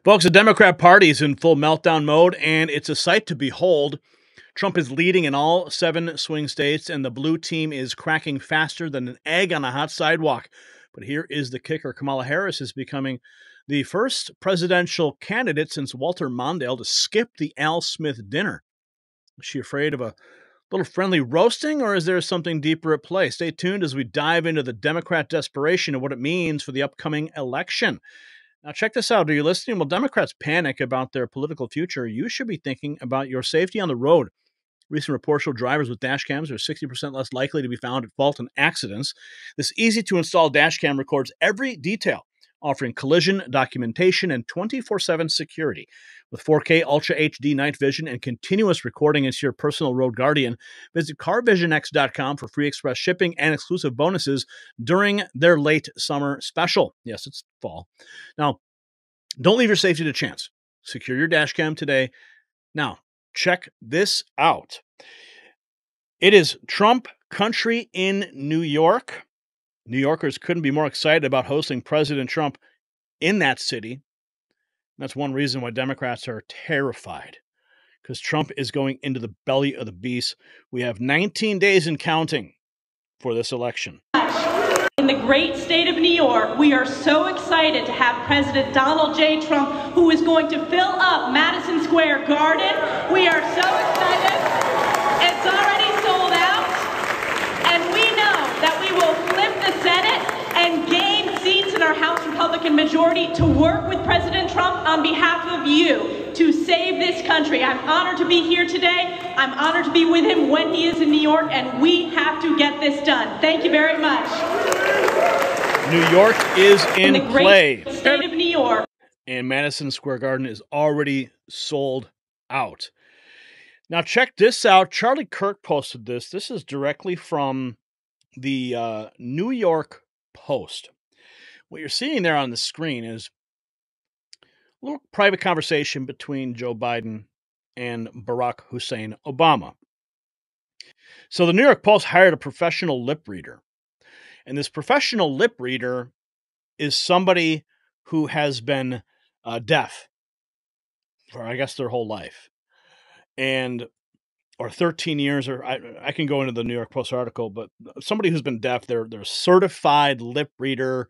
Folks, the Democrat Party is in full meltdown mode, and it's a sight to behold. Trump is leading in all 7 swing states, and the blue team is cracking faster than an egg on a hot sidewalk. But here is the kicker. Kamala Harris is becoming the first presidential candidate since Walter Mondale to skip the Al Smith dinner. Is she afraid of a little friendly roasting, or is there something deeper at play? Stay tuned as we dive into the Democrat desperation and what it means for the upcoming election. Now, check this out. Are you listening? While Democrats panic about their political future, you should be thinking about your safety on the road. Recent reports show drivers with dash cams are 60% less likely to be found at fault in accidents. This easy-to-install dash cam records every detail, offering collision documentation and 24/7 security. With 4K Ultra HD night vision and continuous recording as your personal road guardian, visit carvisionx.com for free express shipping and exclusive bonuses during their late summer special. Yes, it's fall. Now, don't leave your safety to chance. Secure your dash cam today. Now, check this out. It is Trump country in New York. New Yorkers couldn't be more excited about hosting President Trump in that city. That's one reason why Democrats are terrified, because Trump is going into the belly of the beast. We have 19 days and counting for this election. In the great state of New York, we are so excited to have President Donald J. Trump, who is going to fill up Madison Square Garden. We are so excited. It's already sold out, and we know that we will flip the Senate and gain seats in our House Republican majority to work with President Trump on behalf of you to save this country. I'm honored to be here today. I'm honored to be with him when he is in New York, and we have to get this done. Thank you very much. New York is in the play. Great state of New York. And Madison Square Garden is already sold out. Now, check this out. Charlie Kirk posted this. This is directly from the New York Post. What you're seeing there on the screen is a little private conversation between Joe Biden and Barack Hussein Obama. So the New York Post hired a professional lip reader. And this professional lip reader is somebody who has been deaf for, I guess, their whole life. Or 13 years, or I can go into the New York Post article, but somebody who's been deaf, they're a certified lip reader.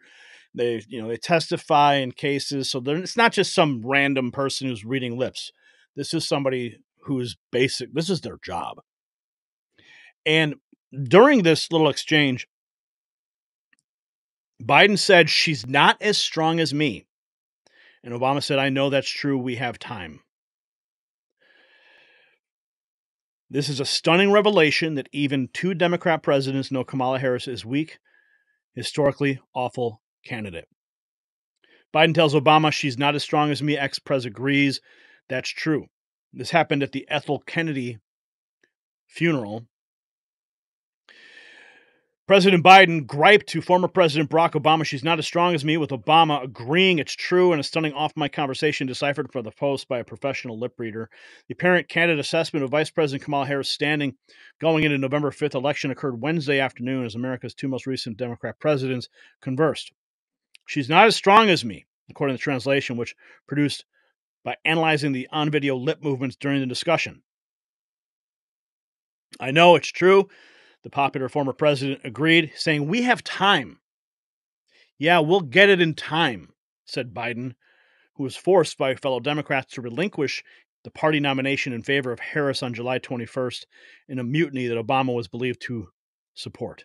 They testify in cases. So it's not just some random person who's reading lips. This is somebody who's this is their job. And during this little exchange, Biden said, "She's not as strong as me." And Obama said, "I know that's true. We have time." This is a stunning revelation that even 2 Democrat presidents know Kamala Harris is weak, historically awful candidate. Biden tells Obama, "She's not as strong as me." Ex-pres agrees. That's true. This happened at the Ethel Kennedy funeral. President Biden griped to former President Barack Obama, "She's not as strong as me," with Obama agreeing it's true, and a stunning off-mic conversation deciphered for the Post by a professional lip reader. The apparent candidate assessment of Vice President Kamala Harris' standing going into November 5th election occurred Wednesday afternoon as America's 2 most recent Democrat presidents conversed. "She's not as strong as me," according to the translation, which produced by analyzing the on-video lip movements during the discussion. "I know it's true," the popular former president agreed, saying, "We have time." "Yeah, we'll get it in time," said Biden, who was forced by fellow Democrats to relinquish the party nomination in favor of Harris on July 21st in a mutiny that Obama was believed to support.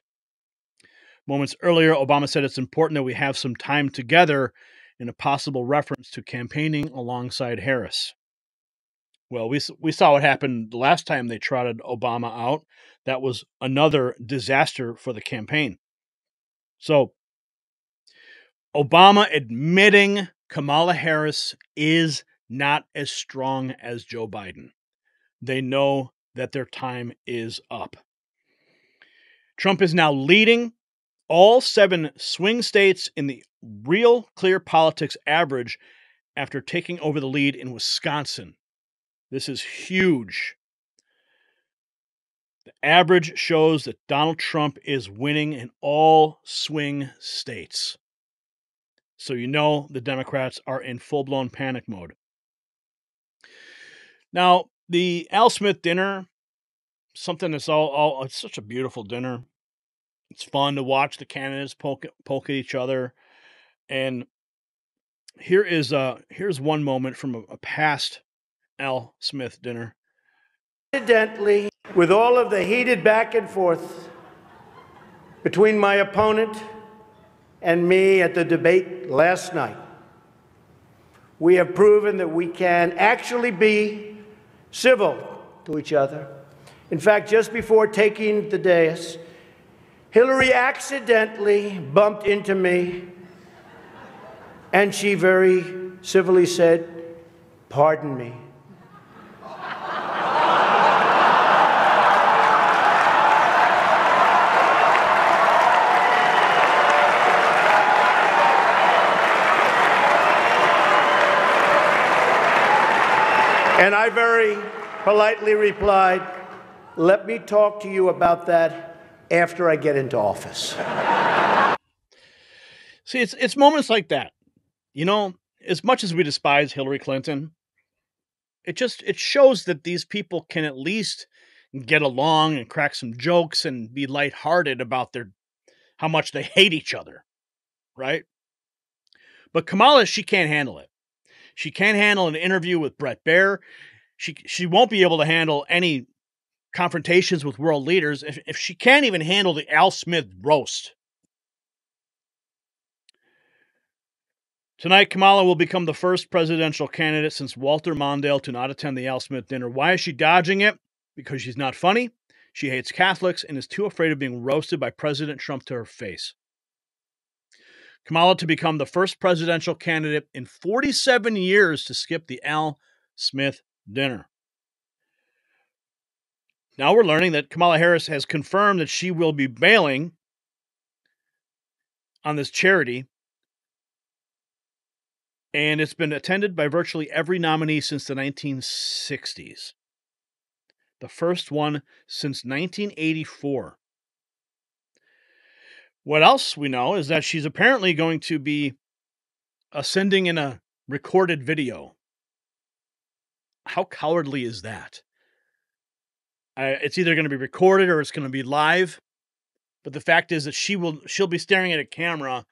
Moments earlier, Obama said it's important that we have some time together, in a possible reference to campaigning alongside Harris. Well, we saw what happened the last time they trotted Obama out. That was another disaster for the campaign. So, Obama admitting Kamala Harris is not as strong as Joe Biden. They know that their time is up. Trump is now leading all 7 swing states in the Real Clear Politics average after taking over the lead in Wisconsin. This is huge. The average shows that Donald Trump is winning in all swing states. So you know the Democrats are in full-blown panic mode. Now, the Al Smith dinner, something that's it's such a beautiful dinner. It's fun to watch the candidates poke at each other. And here's one moment from a past Al Smith dinner. Incidentally, with all of the heated back and forth between my opponent and me at the debate last night, we have proven that we can actually be civil to each other. In fact, just before taking the dais, Hillary accidentally bumped into me, and she very civilly said, "Pardon me." And I very politely replied, "Let me talk to you about that after I get into office." See, it's moments like that. You know, as much as we despise Hillary Clinton, it shows that these people can at least get along and crack some jokes and be lighthearted about how much they hate each other, right? But Kamala, she can't handle it. She can't handle an interview with Bret Baier. She won't be able to handle any confrontations with world leaders if she can't even handle the Al Smith roast. Tonight, Kamala will become the first presidential candidate since Walter Mondale to not attend the Al Smith dinner. Why is she dodging it? Because she's not funny, she hates Catholics, and is too afraid of being roasted by President Trump to her face. Kamala to become the first presidential candidate in 47 years to skip the Al Smith dinner. Now we're learning that Kamala Harris has confirmed that she will be bailing on this charity, and it's been attended by virtually every nominee since the 1960s. The first one since 1984. What else we know is that she's apparently going to be ascending in a recorded video. How cowardly is that? It's either going to be recorded or it's going to be live. But the fact is that she'll be staring at a camera,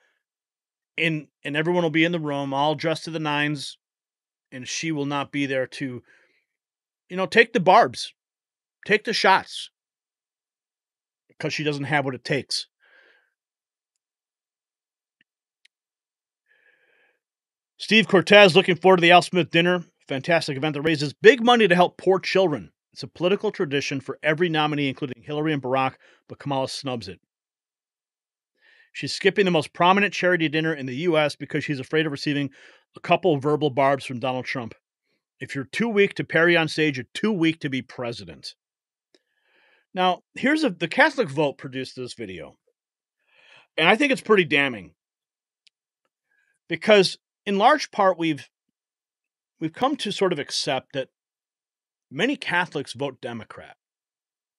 and everyone will be in the room, all dressed to the nines, and she will not be there to, take the barbs, take the shots, because she doesn't have what it takes. Steve Cortez looking forward to the Al Smith dinner. Fantastic event that raises big money to help poor children. It's a political tradition for every nominee, including Hillary and Barack, but Kamala snubs it. She's skipping the most prominent charity dinner in the U.S. because she's afraid of receiving a couple of verbal barbs from Donald Trump. If you're too weak to parry on stage, you're too weak to be president. Now, the Catholic Vote produced this video. And I think it's pretty damning. Because in large part, we've come to sort of accept that many Catholics vote Democrat.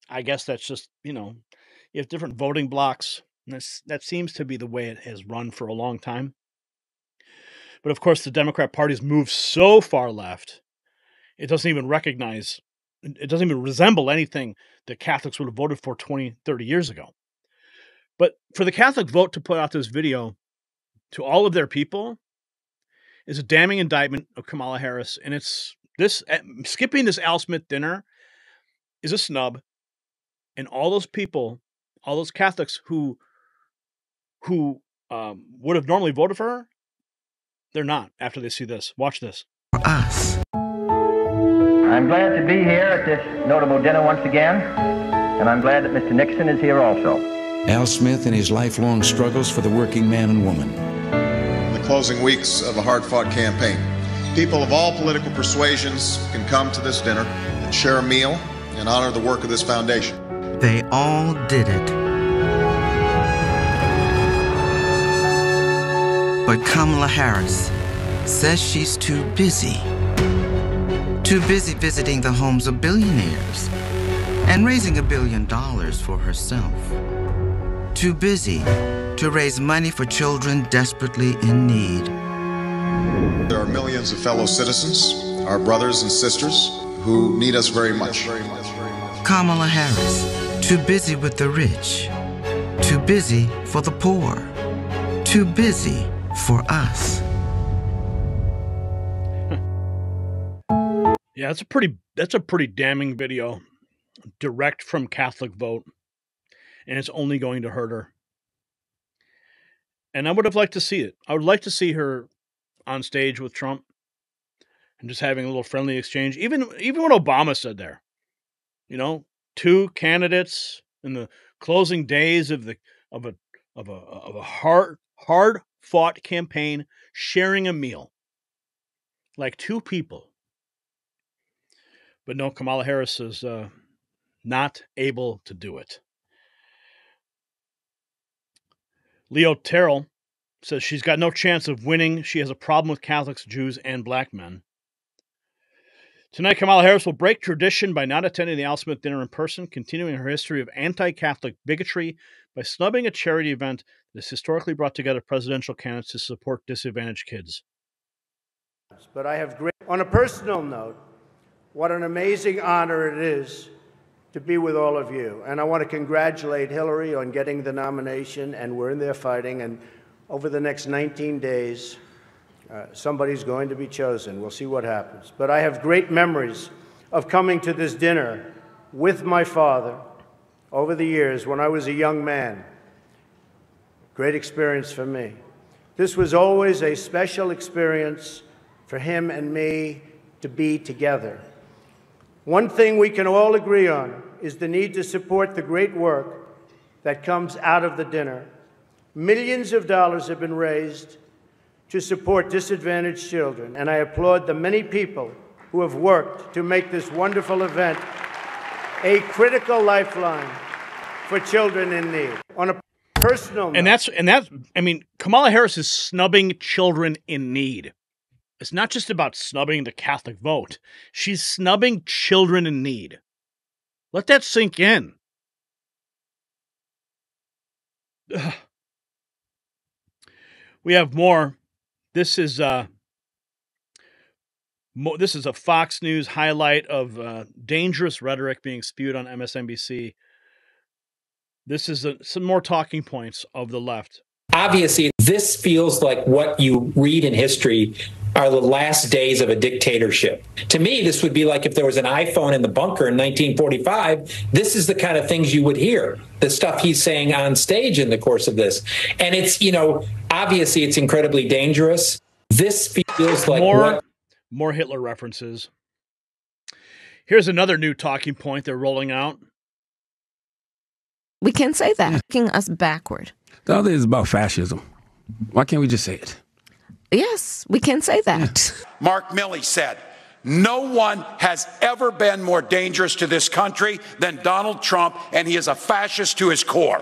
I guess that's just, you have different voting blocks. And that seems to be the way it has run for a long time. But of course, the Democrat Party's moved so far left, it doesn't even resemble anything that Catholics would have voted for 20, 30 years ago. But for the Catholic Vote to put out this video to all of their people is a damning indictment of Kamala Harris. And skipping this Al Smith dinner is a snub. And all those people, all those Catholics who would have normally voted for her, they're not after they see this. Watch this. Us. I'm glad to be here at this notable dinner once again, and I'm glad that Mr. Nixon is here also. Al Smith and his lifelong struggles for the working man and woman. In the closing weeks of a hard-fought campaign, people of all political persuasions can come to this dinner and share a meal and honor the work of this foundation. They all did it. But Kamala Harris says she's too busy. Too busy visiting the homes of billionaires and raising $1 billion for herself. Too busy to raise money for children desperately in need. There are millions of fellow citizens, our brothers and sisters, who need us very much. Kamala Harris, too busy with the rich, too busy for the poor, too busy for us. Yeah, that's a pretty damning video, direct from Catholic Vote, and it's only going to hurt her. And I would have liked to see it. I would like to see her on stage with Trump and just having a little friendly exchange. Even what Obama said there, you know, two candidates in the closing days of a hard fought campaign, sharing a meal, like two people. But no, Kamala Harris is not able to do it. Leo Terrell says she's got no chance of winning. She has a problem with Catholics, Jews, and black men. Tonight, Kamala Harris will break tradition by not attending the Al Smith dinner in person, continuing her history of anti-Catholic bigotry by snubbing a charity event that has historically brought together presidential candidates to support disadvantaged kids. But I have on a personal note, what an amazing honor it is to be with all of you. And I want to congratulate Hillary on getting the nomination, and we're in there fighting. And over the next 19 days, somebody's going to be chosen. We'll see what happens. But I have great memories of coming to this dinner with my father over the years when I was a young man. Great experience for me. This was always a special experience for him and me to be together. One thing we can all agree on is the need to support the great work that comes out of the dinner. Millions of dollars have been raised to support disadvantaged children, and I applaud the many people who have worked to make this wonderful event a critical lifeline for children in need. On a personal note, and that's I mean, Kamala Harris is snubbing children in need. It's not just about snubbing the Catholic vote. She's snubbing children in need. Let that sink in. Ugh. We have more. This is a Fox News highlight of dangerous rhetoric being spewed on MSNBC. This is some more talking points of the left. Obviously, this feels like what you read in history are the last days of a dictatorship. To me, this would be like if there was an iPhone in the bunker in 1945. This is the kind of things you would hear, the stuff he's saying on stage in the course of this. And it's, obviously it's incredibly dangerous. This feels like more Hitler references. Here's another new talking point they're rolling out. We can say that, taking us backward. The other is about fascism. Why can't we just say it? Yes, we can say that. Mark Milley said, "No one has ever been more dangerous to this country than Donald Trump, and he is a fascist to his core."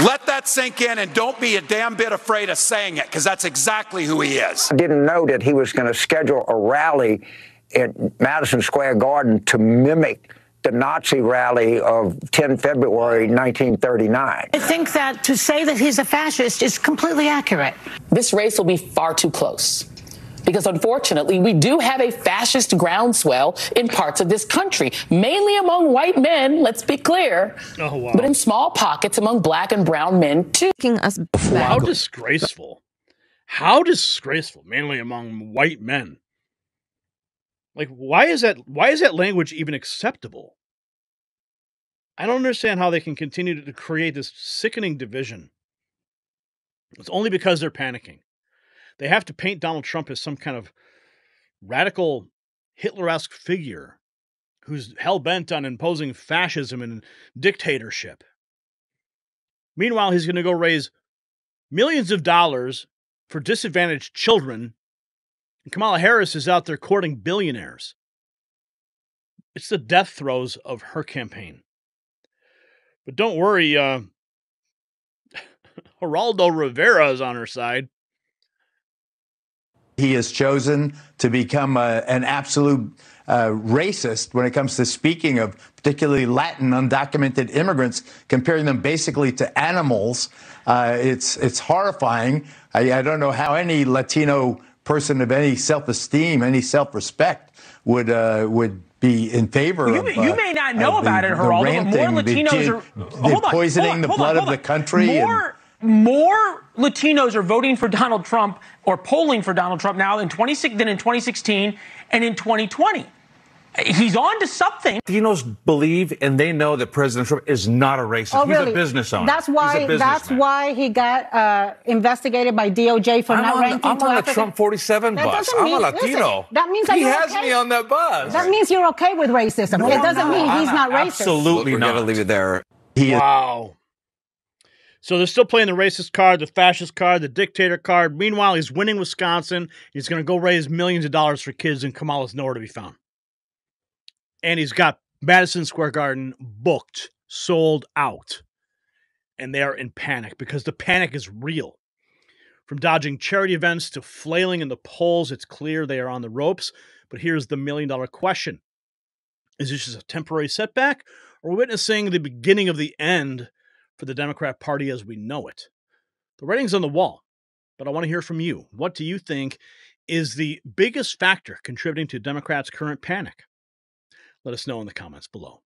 Let that sink in, and don't be a damn bit afraid of saying it, because that's exactly who he is. I didn't know that he was going to schedule a rally at Madison Square Garden to mimic the Nazi rally of 10 February 1939. I think that to say that he's a fascist is completely accurate. This race will be far too close because, unfortunately, we do have a fascist groundswell in parts of this country, mainly among white men, let's be clear, but in small pockets among black and brown men, too. How disgraceful. How disgraceful, mainly among white men. Like, why is that language even acceptable? I don't understand how they can continue to create this sickening division. It's only because they're panicking. They have to paint Donald Trump as some kind of radical Hitler-esque figure who's hell-bent on imposing fascism and dictatorship. Meanwhile, he's going to go raise millions of dollars for disadvantaged children, and Kamala Harris is out there courting billionaires. It's the death throes of her campaign. But don't worry, Geraldo Rivera is on her side. He has chosen to become an absolute racist when it comes to speaking of particularly Latin undocumented immigrants, comparing them basically to animals. It's horrifying. I don't know how any Latino person of any self-esteem, any self-respect would be in favor of. You may not know about it, Geraldo, but more Latinos are poisoning the blood of the country. More Latinos are voting for Donald Trump or polling for Donald Trump now than in 2016 and in 2020. He's on to something. Latinos believe and they know that President Trump is not a racist. Oh, He's really? a business owner. That's why he got investigated by DOJ for not ranking I'm to on the African. Trump 47 bus. I'm a Latino. Listen, that means that he you're has okay. me on that bus. That means you're okay with racism. It doesn't mean he's not racist. Absolutely not. We're going to leave it there. Wow. So they're still playing the racist card, the fascist card, the dictator card. Meanwhile, he's winning Wisconsin. He's going to go raise millions of dollars for kids, and Kamala's nowhere to be found. And he's got Madison Square Garden booked, sold out. And they are in panic because the panic is real. From dodging charity events to flailing in the polls, it's clear they are on the ropes. But here's the million-dollar question. Is this just a temporary setback, or are we witnessing the beginning of the end for the Democrat Party as we know it? The writing's on the wall, but I want to hear from you. What do you think is the biggest factor contributing to Democrats' current panic? Let us know in the comments below.